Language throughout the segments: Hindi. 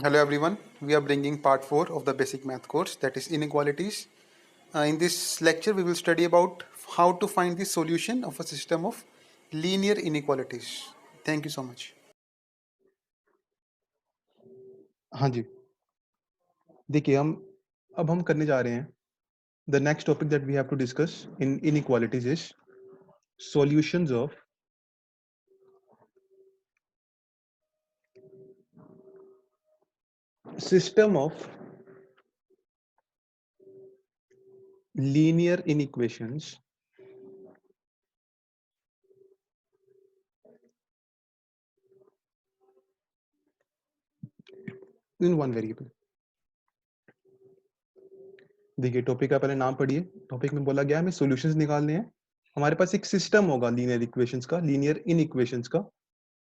Hello everyone, we are bringing part 4 of the basic math course, that is inequalities. In this lecture we will study about how to find the solution of a system of linear inequalities. Thank you so much. हाँ जी, देखिए हम करने जा रहे हैं the next topic that we have to discuss in inequalities is solutions of system of linear inequations in one variable. देखिए टॉपिक का पहले नाम पढ़िए। टॉपिक में बोला गया हमें सॉल्यूशंस निकालने हैं। हमारे पास एक सिस्टम होगा लीनियर इक्वेशंस का, लीनियर इनइक्वेशंस का,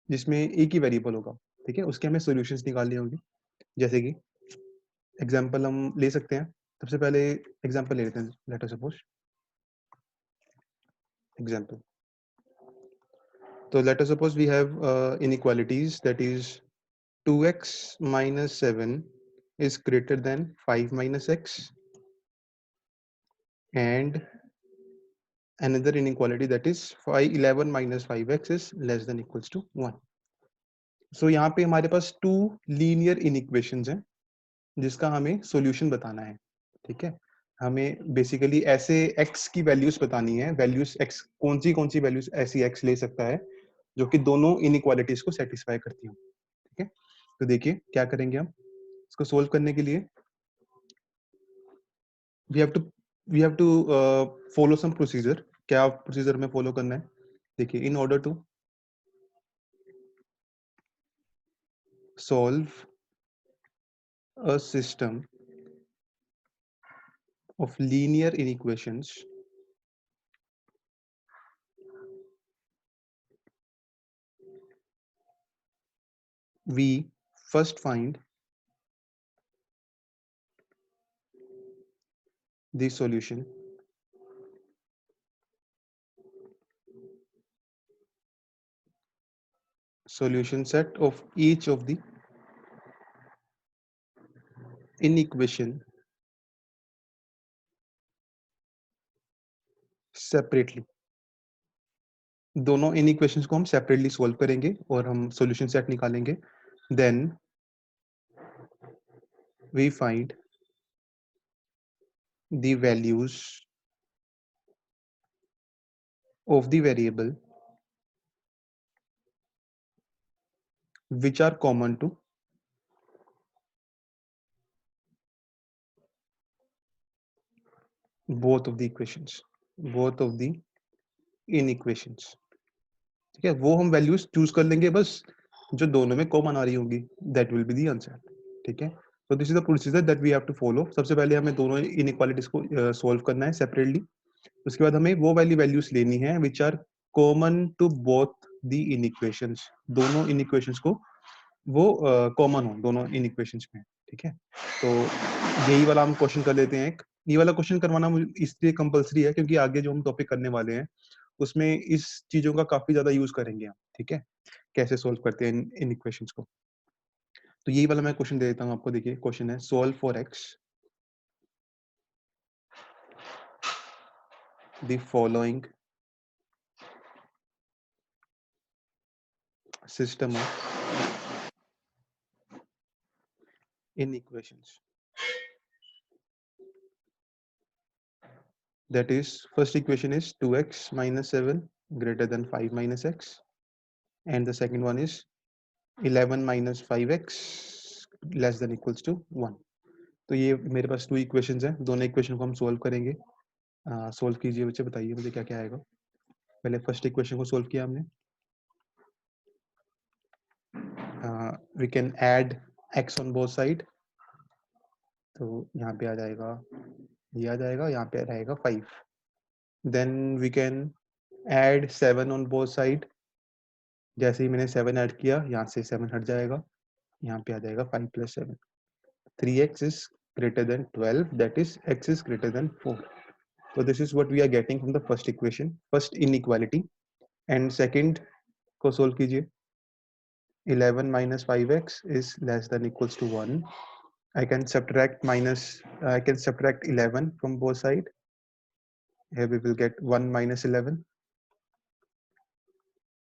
जिसमें एक ही वेरिएबल होगा। ठीक है, उसके हमें सॉल्यूशंस निकालने होंगे। जैसे कि एग्जांपल हम ले सकते हैं। सबसे पहले एग्जांपल ले लेते हैं। लेट अस सपोज एग्जांपल, तो let us suppose we have inequalities, that is 2x minus 7 is greater than 5 minus x, and another inequality, that is 11 minus 5x is less than equals to 1. So यहाँ पे हमारे पास टू लीनियर इनइक्वेशंस हैं जिसका हमें सॉल्यूशन बताना है। ठीक है, हमें बेसिकली ऐसे x की वैल्यूज बतानी है। वैल्यूज x कौन सी वैल्यूज ऐसी x ले सकता है जो कि दोनों इनइक्वालिटीज को सेटिस्फाई करती हो। ठीक है, तो देखिए क्या करेंगे हम इसको सोल्व करने के लिए। We have to follow some procedure. क्या प्रोसीजर में फॉलो करना है? देखिए, in order to solve a system of linear inequations, we first find the solution set of each of the inequation separately। दोनों इनइक्वेशंस को हम सेपरेटली सॉल्व करेंगे और हम सॉल्यूशन सेट निकालेंगे। Then we find the values of the variable which are common to both of the equations, both of the inequations। ठीक है, वो हम वैल्यूज चूज कर लेंगे बस जो दोनों में कॉमन आ रही होंगी, that will be the answer. ठीक है, तो this is the procedure that we have to follow. सबसे पहले हमें दोनों इनइक्वालिटीज को सॉल्व करना है सेपरेटली। उसके बाद हमें वो वाली वैल्यूज लेनी है which are common to both the inequations. दोनों इनइक्वेशंस को वो कॉमन हो दोनों इनइक्वेशंस में। ठीक है, तो यही वाला हम क्वेश्चन कर लेते हैं। एक ये वाला क्वेश्चन करवाना मुझे इसलिए कंपलसरी है क्योंकि आगे जो हम टॉपिक करने वाले हैं उसमें इस चीजों का काफी ज्यादा यूज करेंगे हम। ठीक है, कैसे सोल्व करते हैं इन इक्वेशंस को। तो यही वाला मैं क्वेश्चन दे देता हूँ आपको। देखिए क्वेश्चन है solve for x the following system of inequations. That is, first equation is 2x minus 7 greater than 5 minus x, and the second one is 11 minus 5x less than equals to 1। तो ये मेरे पास टू इक्वेशंस हैं, दोनों इक्वेशन को हम सोल्व करेंगे। सोल्व कीजिए बच्चे, बताइए मुझे क्या क्या आएगा। पहले फर्स्ट इक्वेशन को सोल्व किया हमने। We can add x on both side, तो यहाँ पे आ जाएगा, ये आ जाएगा, यहाँ पे रहेगा 5। Then we can add 7 on both side. जैसे ही मैंने 7 ऐड किया, यहाँ से 7 हट जाएगा, यहाँ पे आ जाएगा 5 plus 7। 3x is greater than 12, that is x is greater than 4। So this is what we are getting from the first equation, first inequality। and second को सोल्व कीजिए। 11 minus 5x is less than equals to 1. I can subtract 11 from both sides. Here we will get 1 minus 11.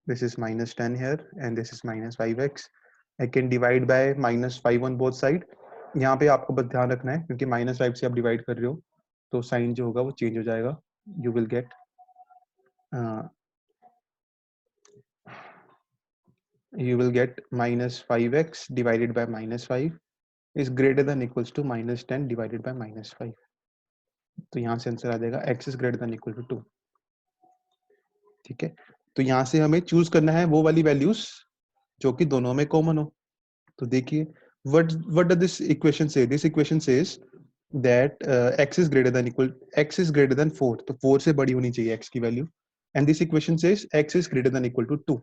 This is minus 10 here, and this is minus 5x. I can divide by minus 5 on both side. यहाँ पे आपको बस ध्यान रखना है क्योंकि minus 5 से आप divide कर रहे हो तो साइन जो होगा वो चेंज हो जाएगा. You will get minus 5x divided by minus 5 is greater than equals to minus 10 divided by minus 5. तो यहाँ से आंसर आ जाएगा x is greater than equal to 2. ठीक है, तो यहाँ से हमें चूज करना है वो वाली वैल्यूज जो कि दोनों में कॉमन हो. तो देखिए what does this equation say? This equation says that x is greater than 4. तो 4 से बड़ी होनी चाहिए x की value. And this equation says x is greater than equal to 2.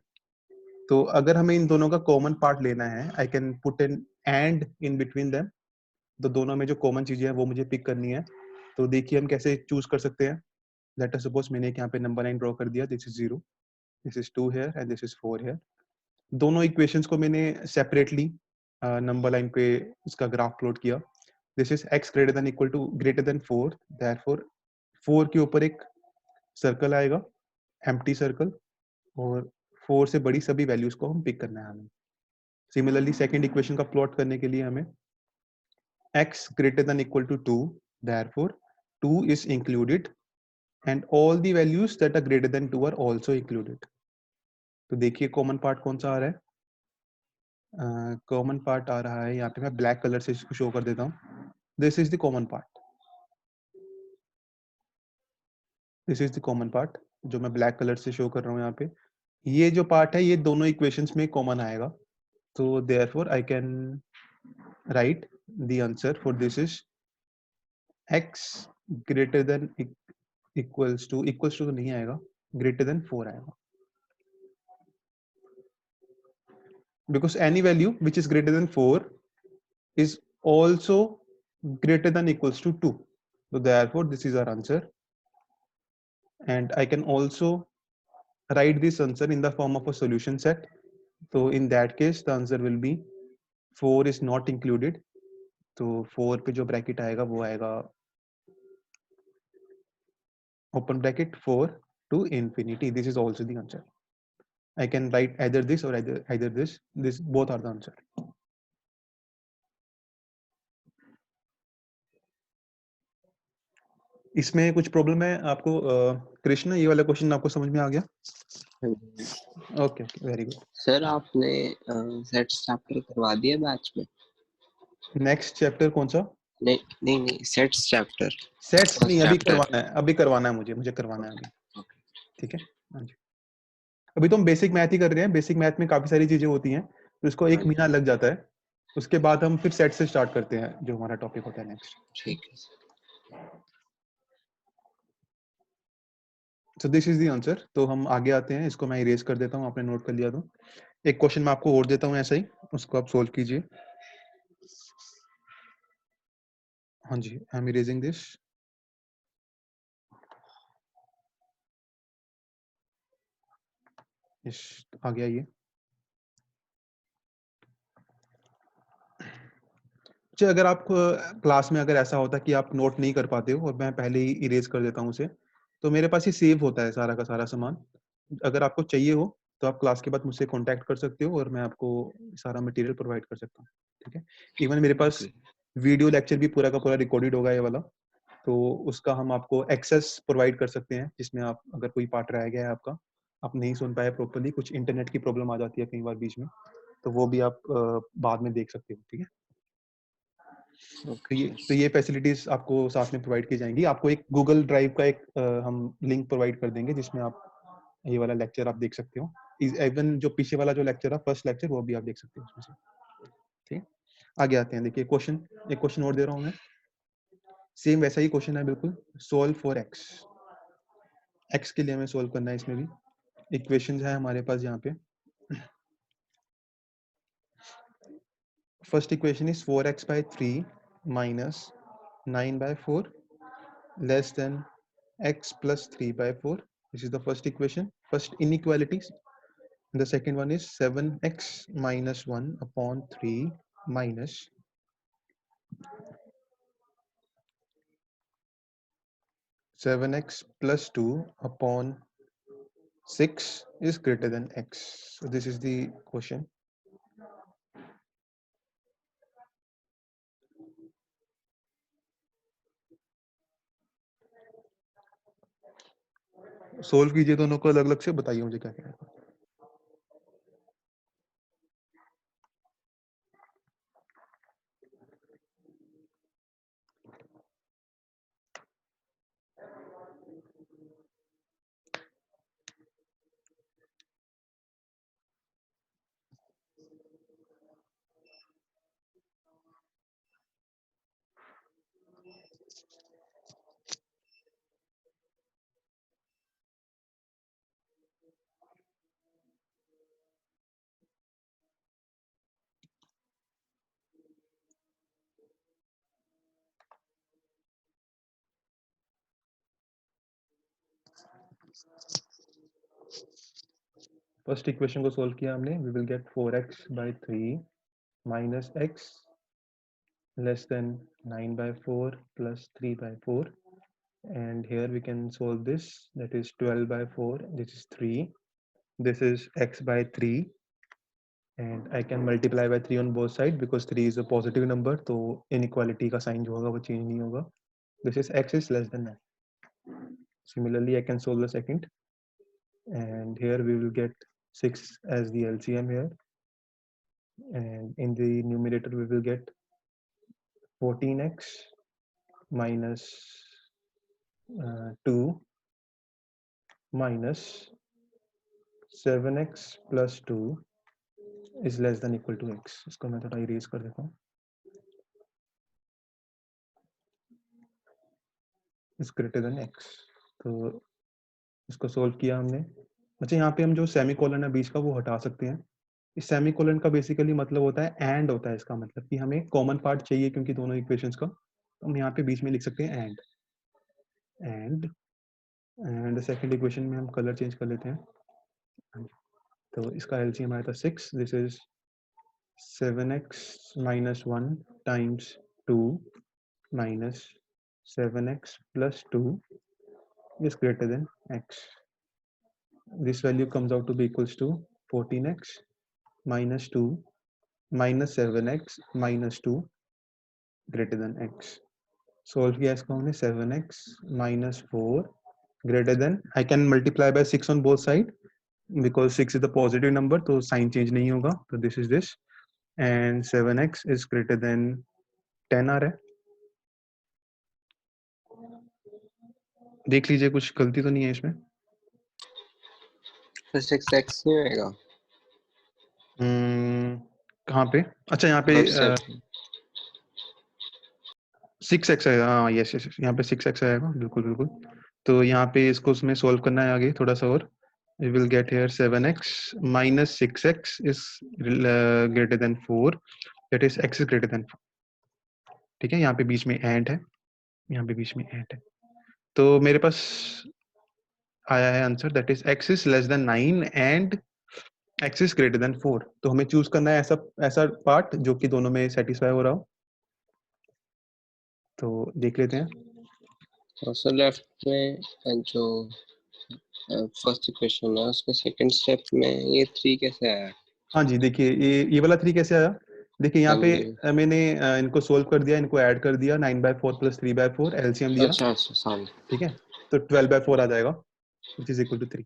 तो अगर हमें इन दोनों का कॉमन पार्ट लेना है, I can put an and in between them. तो दोनों में जो कॉमन चीजें हैं वो मुझे पिक करनी है. तो देखिए हम कैसे चूज कर सकते हैं. लेट अस सपोज मैंने एक यहाँ पे नंबर 9 ड्रॉ कर दिया. This is 0, this is 2 here and this is 4 here. दोनों इक्वेशंस को मैंने सेपरेटली नंबर लाइन पे इसका ग्राफ प्लॉट किया. This is x greater than 4. Therefore 4 के ऊपर एक सर्कल आएगा, एम्प्टी सर्कल, और 4 से बड़ी सभी वैल्यूज को हम पिक करना है हमें. सिमिलरली सेकंड इक्वेशन का प्लॉट करने के लिए हमें x greater than equal to 2, therefore 2 is included and all the values that are greater than 2 are also included. तो देखिए कॉमन पार्ट कौन सा आ रहा है. कॉमन पार्ट आ रहा है यहाँ पे, मैं ब्लैक कलर से इसको शो कर देता हूँ. This is the common part. This is the common part जो मैं ब्लैक कलर से शो कर रहा हूँ यहाँ पे. ये जो पार्ट है ये दोनों इक्वेशंस में कॉमन आएगा. तो therefore I can write the answer for this is x greater than equals to तो नहीं आएगा, greater than 4 आएगा. Because any value which is greater than 4 is also greater than equals to 2. So therefore this is our answer. And I can also write this answer in the form of a solution set. So in that case the answer will be 4 is not included. तो 4 पे जो ब्रैकेट आएगा वो आएगा open bracket 4 to infinity. This is also the answer. I can write either this or either this. This both are the answer. इसमें कुछ प्रॉब्लम है आपको कृष्ण? ये वाला क्वेश्चन आपको समझ में आ गया? Okay, very good. सर आपने सेट्स चैप्टर करवा दिया बैच में? नेक्स्ट चैप्टर कौन सा? नहीं सेट्स चैप्टर. सेट्स नहीं, अभी करवाना है मुझे करवाना है अभी. ठीक है, हाँ जी. अभी तो हम बेसिक मैथ ही कर रहे हैं. बेसिक मैथ में काफी सारी चीजें होती हैं तो इसको 1 महीना लग जाता है. उसके बाद हम फिर सेट से स्टार्ट करते हैं जो हमारा टॉपिक होता है नेक्स्ट. ठीक है. So this is the answer. तो हम आगे आते हैं. इसको मैं इरेज कर देता हूँ, आपने नोट कर लिया तो. एक क्वेश्चन मैं आपको और देता हूँ ऐसा ही, उसको आप सोल्व कीजिए. हाँ जी, आई एम इरेजिंग दिस. आ गया ये. अच्छा, अगर आप क्लास में अगर ऐसा होता है कि आप नोट नहीं कर पाते हो और मैं पहले ही इरेज कर देता हूँ उसे, तो मेरे पास ये सेव होता है सारा का सारा सामान. अगर आपको चाहिए हो तो आप क्लास के बाद मुझसे कांटेक्ट कर सकते हो और मैं आपको सारा मटेरियल प्रोवाइड कर सकता हूँ. ठीक है, इवन मेरे पास वीडियो लेक्चर भी पूरा का पूरा रिकॉर्डेड होगा ये वाला, तो उसका हम आपको एक्सेस प्रोवाइड कर सकते हैं, जिसमें आप अगर कोई पार्ट रह गया है आपका, आप नहीं सुन पाए प्रॉपर्ली, कुछ इंटरनेट की प्रॉब्लम आ जाती है कई बार बीच में, तो वो भी आप बाद में देख सकते हो. ठीक है, तो ये फैसिलिटीज आपको साथ में प्रोवाइड की जाएंगी. आपको एक गूगल ड्राइव का एक हम लिंक प्रोवाइड कर देंगे जिसमें आप ये वाला लेक्चर आप देख सकते हो. इवन जो पीछे वाला जो लेक्चर है, फर्स्ट लेक्चर, वो भी आप देख सकते हो उसमें से. ठीक है, आगे आते हैं. देखिए एक क्वेश्चन और दे रहा हूँ मैं. सेम वैसा ही क्वेश्चन है बिल्कुल. सोल्व फॉर एक्स के लिए हमें सोल्व करना है. इसमें भी इक्वेशंस है हमारे पास यहाँ पे. First equation is 4x by 3 minus 9 by 4 less than x plus 3 by 4. This is the first equation, first inequality. The second one is 7x minus 1 upon 3 minus 7x plus 2 upon 6 is greater than x. So this is the question. Solve कीजिए दोनों को अलग अलग से, बताइए मुझे क्या क्या है. फर्स्ट इक्वेशन को सोल्व किया हमने. We will get 4x by 3 minus x less than 9 by 4 plus 3 by 4, and here we can solve this. That is 12 by 4, this is 3, this is x by 3, and I can multiply by 3 on both sides because 3 is a positive number, तो inequality का sign जो होगा वो change नहीं होगा. This is x is less than 9. Similarly, I can solve the second, and here we will get 6 as the LCM here, and in the numerator we will get 14x minus 2 minus 7x plus 2 is less than equal to x. इसको मैं थोड़ा erase कर देता हूँ. is greater than x. तो इसको सोल्व किया हमने. अच्छा, यहाँ पे हम जो सेमीकोलन है बीच का वो हटा सकते हैं. इस सेमीकोलन का बेसिकली मतलब होता है एंड होता है. इसका मतलब कि हमें कॉमन पार्ट चाहिए क्योंकि दोनों इक्वेशंस का, तो हम यहाँ पे बीच में लिख सकते हैं एंड सेकंड इक्वेशन में हम कलर चेंज कर लेते हैं. तो इसका एलसीएम आया था 6. This is 7x minus 1 times 2 minus 7x plus 2 is greater than x. This value comes out to be equals to 14x minus 2 minus 7x minus 2 greater than x. Solve किया इसको हमने. 7x minus 4 greater than, I can multiply by 6 on both sides because 6 is the positive number, तो sign change नहीं होगा. तो this is this, and 7x is greater than 10 आ रहा है. देख लीजिए कुछ गलती तो नहीं है इसमें. फर्स्ट x नहीं होएगा कहाँ पे? अच्छा, यहाँ पे फर्स्ट स्टेप 6x आएगा. हाँ, यस यस, यहाँ पे 6x आएगा. बिल्कुल बिल्कुल. तो यहाँ पे इसको उसमें सोल्व करना है आगे थोड़ा सा और. We will get here 7x minus 6x is greater than 4. That is x is greater than 4. ठीक है, यहाँ पे बीच में एंड है, यहाँ पे बीच में एंड है. तो मेरे पास आया है answer, that is x is less than 9 and x is greater than 4. तो हमें चूज करना है ऐसा पार्ट जो कि दोनों में सेटिस्फाई हो रहा हो. तो देख लेते हैं. तो लेफ्ट में जो फर्स्ट इक्वेशन है उसके सेकंड स्टेप में ये 3 कैसे आया? हाँ जी, देखिए ये वाला 3 कैसे आया. देखिए यहाँ पे मैंने इनको सोल्व कर दिया, इनको ऐड कर दिया. 9 by 4 plus 3 by 4 एलसीएम दिया. अच्छा सॉरी. ठीक है, तो 12 by 4 आ जाएगा, which is equal to 3.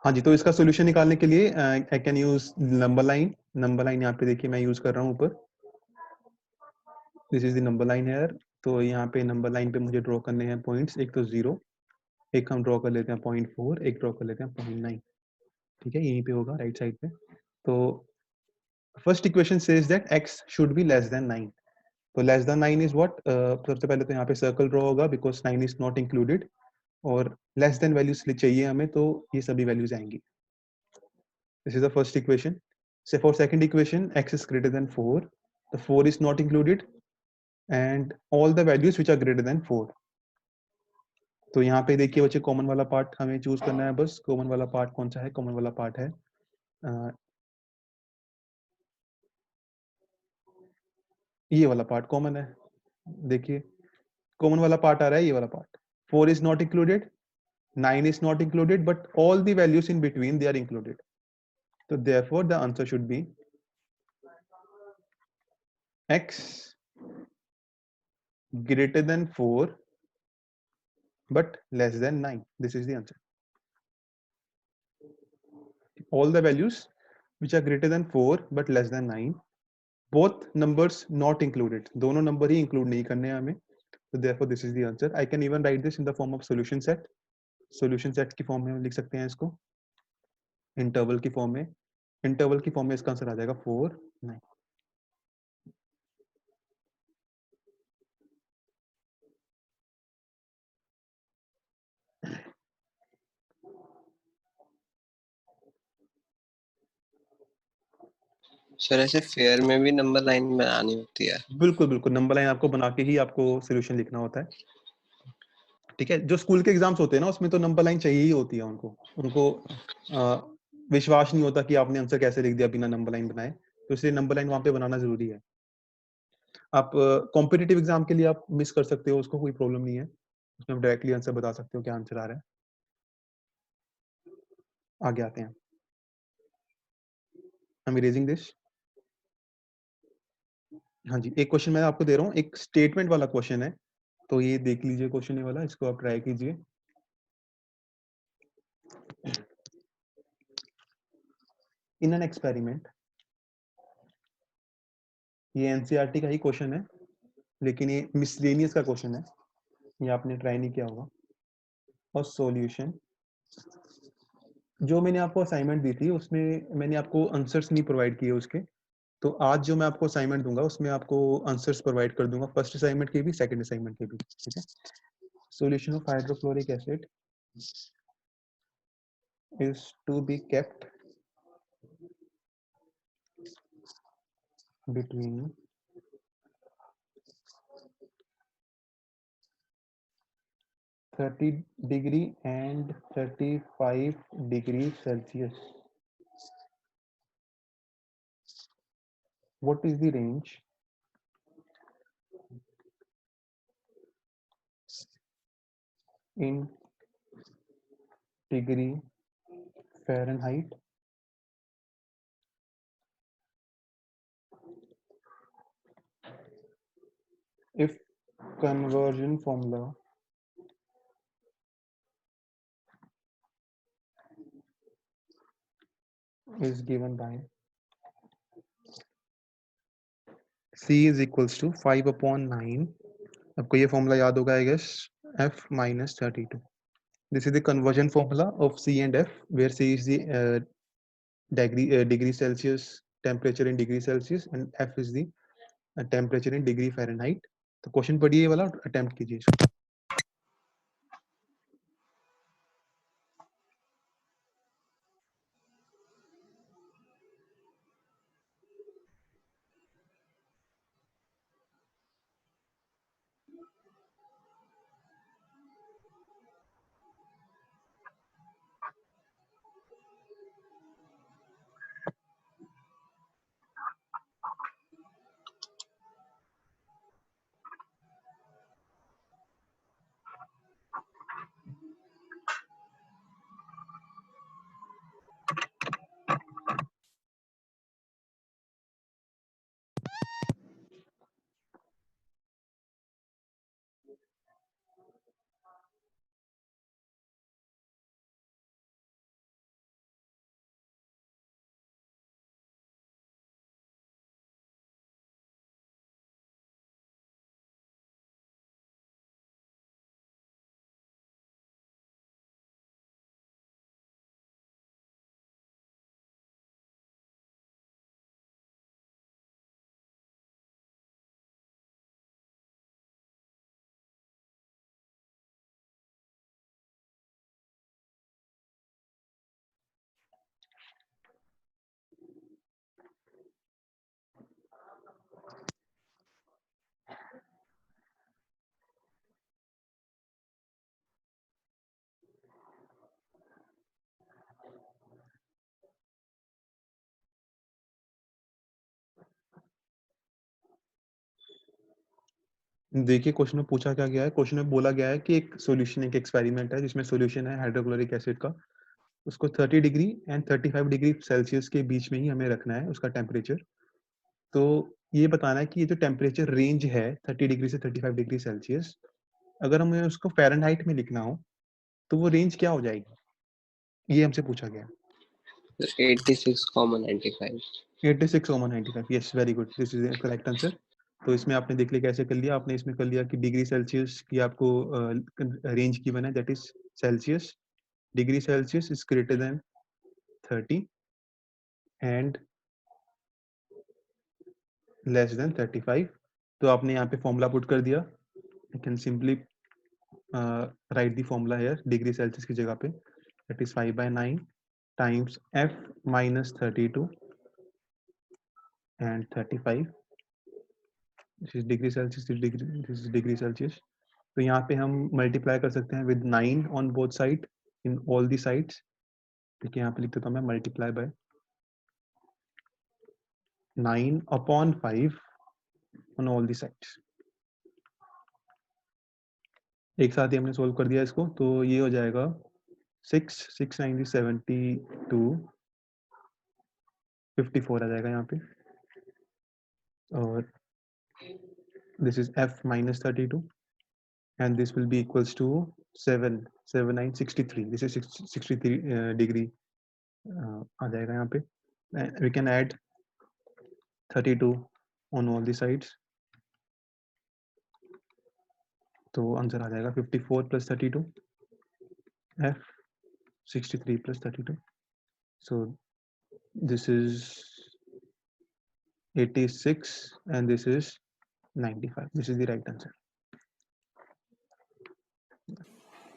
हाँ जी, तो इसका सॉल्यूशन निकालने के लिए I can use number line. Number line यहाँ पे देखिए मैं यूज कर रहा हूँ ऊपर. This is the number line here. तो यहाँ पे नंबर लाइन पे मुझे ड्रॉ करने हैं पॉइंट्स. एक तो 0, एक हम ड्रॉ कर लेते हैं 0.4, एक ड्रॉ कर लेते हैं 0.9. ठीक है, यहीं पे होगा राइट साइड पे. तो first equation says that x should be less than 9. तो लेस देन 9 इज व्हाट. सबसे पहले तो यहाँ पे सर्कल ड्रॉ होगा बिकॉज 9 इज नॉट इंक्लूडेड, और लेस देन वैल्यूज चाहिए हमें, तो ये सभी वैल्यूज आएंगी. This is the first equation. से for second equation x is greater than 4, the 4 is not included and all the values which are greater than 4. तो यहाँ पे देखिए बच्चे कॉमन वाला पार्ट हमें चूज करना है बस। कॉमन वाला पार्ट कौन सा है? कॉमन वाला पार्ट है ये वाला पार्ट कॉमन है। देखिए कॉमन वाला पार्ट आ रहा है ये वाला part. 4 is not included, 9 is not included, but all the values in between they are included. So therefore the answer should be x greater than 4 but less than 9. This is the answer. All the values which are greater than 4 but less than 9, both numbers not included. दोनों नंबर ही include नहीं करने हैं हमें. So therefore this is the answer. I can even write this in the form of solution set. Solution set की फॉर्म में हम लिख सकते हैं इसको इंटरवल की फॉर्म में. इंटरवल की फॉर्म में इसका आंसर आ जाएगा 4 9. सर ऐसे फेयर में भी नंबर लाइन बनानी होती है? बिल्कुल बिल्कुल नंबर लाइन आपको बना के ही आपको सोल्यूशन लिखना होता है. ठीक है. जो स्कूल के एग्जाम्स होते हैं ना उसमें तो नंबर लाइन चाहिए ही होती है उनको. उनको विश्वास नहीं होता कि आपने आंसर कैसे लिख दिया बिना नंबर लाइन बनाए. तो इसलिए नंबर लाइन वहां पे बनाना जरूरी है. आप कॉम्पिटिटिव एग्जाम के लिए आप मिस कर सकते हो उसको, कोई प्रॉब्लम नहीं है. उसमें आप डायरेक्टली आंसर बता सकते हो क्या आंसर आ रहा है. आगे आते हैं. I am erasing this. हाँ जी, एक क्वेश्चन मैं आपको दे रहा हूँ, एक स्टेटमेंट वाला क्वेश्चन है. तो ये देख लीजिए क्वेश्चन ये वाला, इसको आप ट्राई कीजिए. इन एन एक्सपेरिमेंट, ये एनसीईआरटी का ही क्वेश्चन है लेकिन ये मिसलेनियस का क्वेश्चन है, ये आपने ट्राई नहीं किया होगा. और सॉल्यूशन, जो मैंने आपको असाइनमेंट दी थी उसमें मैंने आपको आंसर्स नहीं प्रोवाइड किए उसके. तो आज जो मैं आपको असाइनमेंट दूंगा उसमें आपको आंसर्स प्रोवाइड कर दूंगा, फर्स्ट असाइनमेंट के भी सेकंड असाइनमेंट के भी. ठीक है. Solution of hydrochloric acid is to be kept between 30 degree and 35 degrees Celsius. What is the range in degree Fahrenheit if conversion formula is given by C is equals to 5/9. आपको ये फॉर्मूला याद होगा, I guess, F minus 32. This is the conversion formula of C and F, where C is the degree Celsius, temperature in degree Celsius, and F is the temperature in degree Fahrenheit. तो क्वेश्चन पढ़िए वाला, अटेम्प्ट कीजिए इसको. देखिए क्वेश्चन में पूछा क्या गया है, क्वेश्चन में बोला गया है कि एक सॉल्यूशन, एक एक्सपेरिमेंट है जिसमें सॉल्यूशन है हाइड्रोक्लोरिक एसिड का, उसको 30 डिग्री एंड 35 डिग्री सेल्सियस के बीच में ही हमें रखना है उसका टेम्परेचर। तो ये बताना है कि ये जो टेम्परेचर रेंज है 30 डिग्री से 35 डिग्री सेल्सियस, अगर हमें उसको फ़ारेनहाइट में लिखना हो, तो वो रेंज क्या हो जाएगी? ये हमसे पूछा गया है। 86,95 86/95, yes very good, this is the correct answer. तो इसमें आपने देख लिया कैसे कर लिया, आपने इसमें कर लिया कि डिग्री सेल्सियस की आपको रेंज गिवन है, that is Celsius, degree Celsius is greater than 30 and less than 35। तो आपने यहाँ पे फॉर्मूला पुट कर दिया, you can simply write the formula here, degree Celsius की जगह पे that is 5/9 times F minus 32 and 35, this is degree Celsius, this is degree Celsius। तो यहाँ पे हम मल्टीप्लाई कर सकते हैं with 9 on both side in all the sides. ठीक है, यहाँ पे लिख देता हूँ मैं multiply by 9/5 on all the sides. एक साथ ही हमने सोल्व कर दिया इसको, तो ये हो जाएगा 6/9 = 72 54 आ जाएगा यहाँ पे, और this is F minus 32 and this will be equals to 7/9 = 63, this is 63 degree आ जाएगा यहाँ पे। We can add 32 on all the sides, तो आंसर आ जाएगा 54 + 32 F 63 + 32, so this is 86 and this is 95, this is the right answer।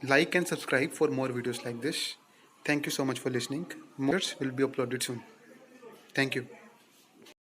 Like and subscribe for more videos like this. Thank you so much for listening. More will be uploaded soon. Thank you.